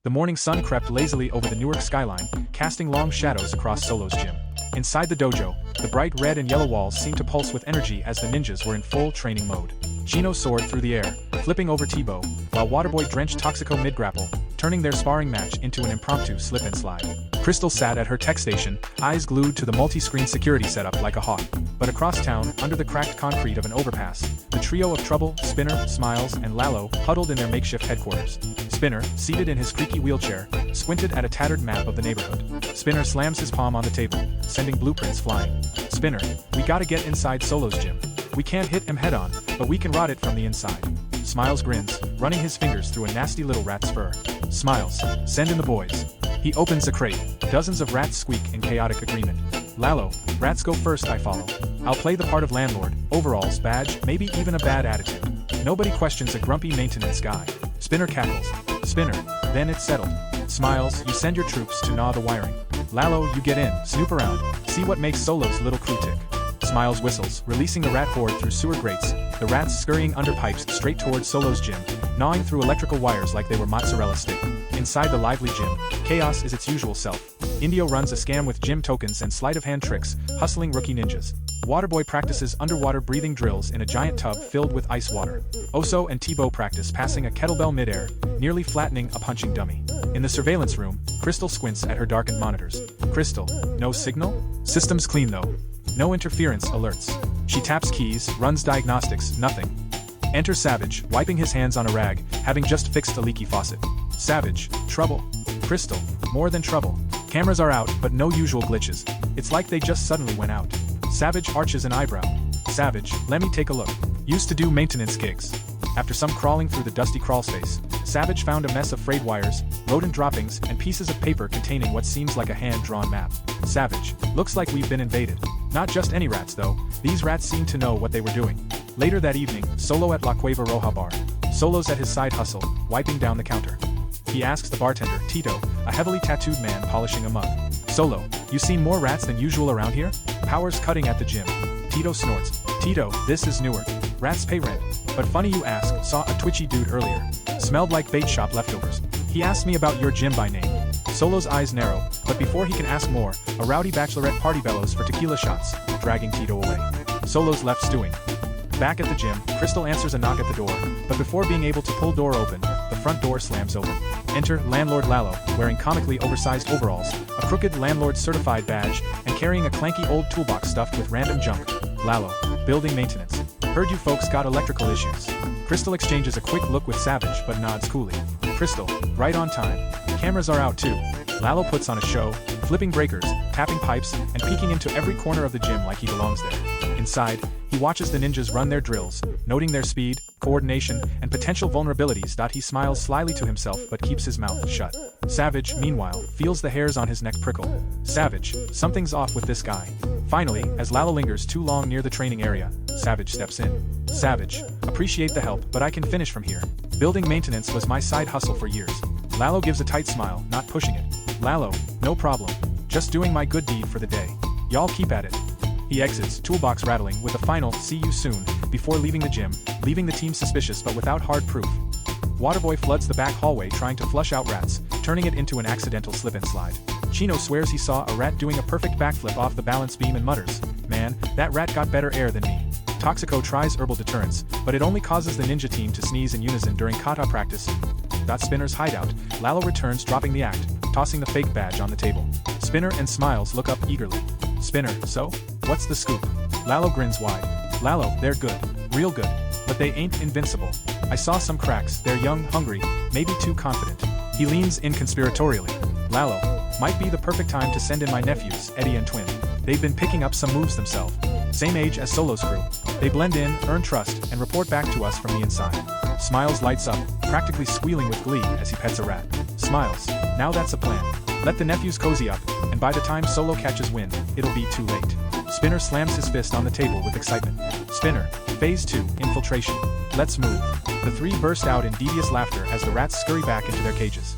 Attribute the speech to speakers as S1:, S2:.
S1: The morning sun crept lazily over the Newark skyline, casting long shadows across Solo's gym. Inside the dojo, the bright red and yellow walls seemed to pulse with energy as the ninjas were in full training mode. Chino soared through the air, flipping over Tebow, while Waterboy drenched Toxico mid-grapple, turning their sparring match into an impromptu slip-and-slide. Crystal sat at her tech station, eyes glued to the multi-screen security setup like a hawk. But across town, under the cracked concrete of an overpass, the trio of Trouble, Spinner, Smiles, and Lalo huddled in their makeshift headquarters. Spinner, seated in his creaky wheelchair, squinted at a tattered map of the neighborhood. Spinner slams his palm on the table, sending blueprints flying. Spinner, we gotta get inside Solo's gym. We can't hit him head-on, but we can rot it from the inside. Smiles grins, running his fingers through a nasty little rat's fur. Smiles, send in the boys. He opens a crate. Dozens of rats squeak in chaotic agreement. Lalo, rats go first, I follow. I'll play the part of landlord, overalls, badge, maybe even a bad attitude. Nobody questions a grumpy maintenance guy. Spinner cackles. Spinner, then it's settled. Smiles, you send your troops to gnaw the wiring. Lalo, you get in, snoop around, see what makes Solo's little crew tick. Smiles whistles, releasing the rat horde through sewer grates, the rats scurrying under pipes straight towards Solo's gym, gnawing through electrical wires like they were mozzarella stick. Inside the lively gym, chaos is its usual self. Indio runs a scam with gym tokens and sleight-of-hand tricks, hustling rookie ninjas. Waterboy practices underwater breathing drills in a giant tub filled with ice water. Oso and Tebow practice passing a kettlebell midair, nearly flattening a punching dummy. In the surveillance room, Crystal squints at her darkened monitors. Crystal, no signal? System's clean though. No interference alerts. She taps keys, runs diagnostics, nothing. Enter Savage, wiping his hands on a rag, having just fixed a leaky faucet. Savage, trouble. Crystal, more than trouble. Cameras are out, but no usual glitches. It's like they just suddenly went out. Savage arches an eyebrow. Savage, let me take a look. Used to do maintenance gigs. After some crawling through the dusty crawlspace, Savage found a mess of frayed wires, rodent droppings, and pieces of paper containing what seems like a hand-drawn map. Savage, looks like we've been invaded. Not just any rats though, these rats seemed to know what they were doing. Later that evening, Solo at La Cueva Roja bar. Solo's at his side hustle, wiping down the counter. He asks the bartender, Tito, a heavily tattooed man polishing a mug. Solo, you seen more rats than usual around here? Power's cutting at the gym. Tito snorts. Tito, this is Newark. Rats pay rent. But funny you ask, saw a twitchy dude earlier. Smelled like bait shop leftovers. He asked me about your gym by name. Solo's eyes narrow, but before he can ask more, a rowdy bachelorette party bellows for tequila shots, dragging Tito away. Solo's left stewing. Back at the gym, Crystal answers a knock at the door, but before being able to pull door open, the front door slams open. Enter Landlord Lalo, wearing comically oversized overalls, a crooked landlord certified badge, and carrying a clanky old toolbox stuffed with random junk. Lalo, building maintenance. Heard you folks got electrical issues. Crystal exchanges a quick look with Savage but nods coolly. Crystal, right on time. Cameras are out too. Lalo puts on a show, flipping breakers, tapping pipes, and peeking into every corner of the gym like he belongs there. Inside, he watches the ninjas run their drills, noting their speed, coordination, and potential vulnerabilities. He smiles slyly to himself but keeps his mouth shut. Savage, meanwhile, feels the hairs on his neck prickle. Savage, something's off with this guy. Finally, as Lalo lingers too long near the training area, Savage steps in. Savage, appreciate the help, but I can finish from here. Building maintenance was my side hustle for years. Lalo gives a tight smile, not pushing it. Lalo, no problem. Just doing my good deed for the day. Y'all keep at it. He exits, toolbox rattling, with a final, see you soon, before leaving the gym, leaving the team suspicious but without hard proof. Waterboy floods the back hallway trying to flush out rats, turning it into an accidental slip-and-slide. Chino swears he saw a rat doing a perfect backflip off the balance beam and mutters, man, that rat got better air than me. Toxico tries herbal deterrence, but it only causes the ninja team to sneeze in unison during kata practice. Spinner's hideout, Lalo returns dropping the act, tossing the fake badge on the table. Spinner and Smiles look up eagerly. Spinner, so? What's the scoop? Lalo grins wide. Lalo, they're good. Real good. But they ain't invincible. I saw some cracks, they're young, hungry, maybe too confident. He leans in conspiratorially. Lalo, might be the perfect time to send in my nephews, Eddie and Twin. They've been picking up some moves themselves. Same age as Solo's crew. They blend in, earn trust, and report back to us from the inside. Smiles lights up, practically squealing with glee as he pets a rat. Smiles, now that's a plan. Let the nephews cozy up, and by the time Solo catches wind, it'll be too late. Spinner slams his fist on the table with excitement. Spinner, Phase 2, infiltration. Let's move. The three burst out in devious laughter as the rats scurry back into their cages.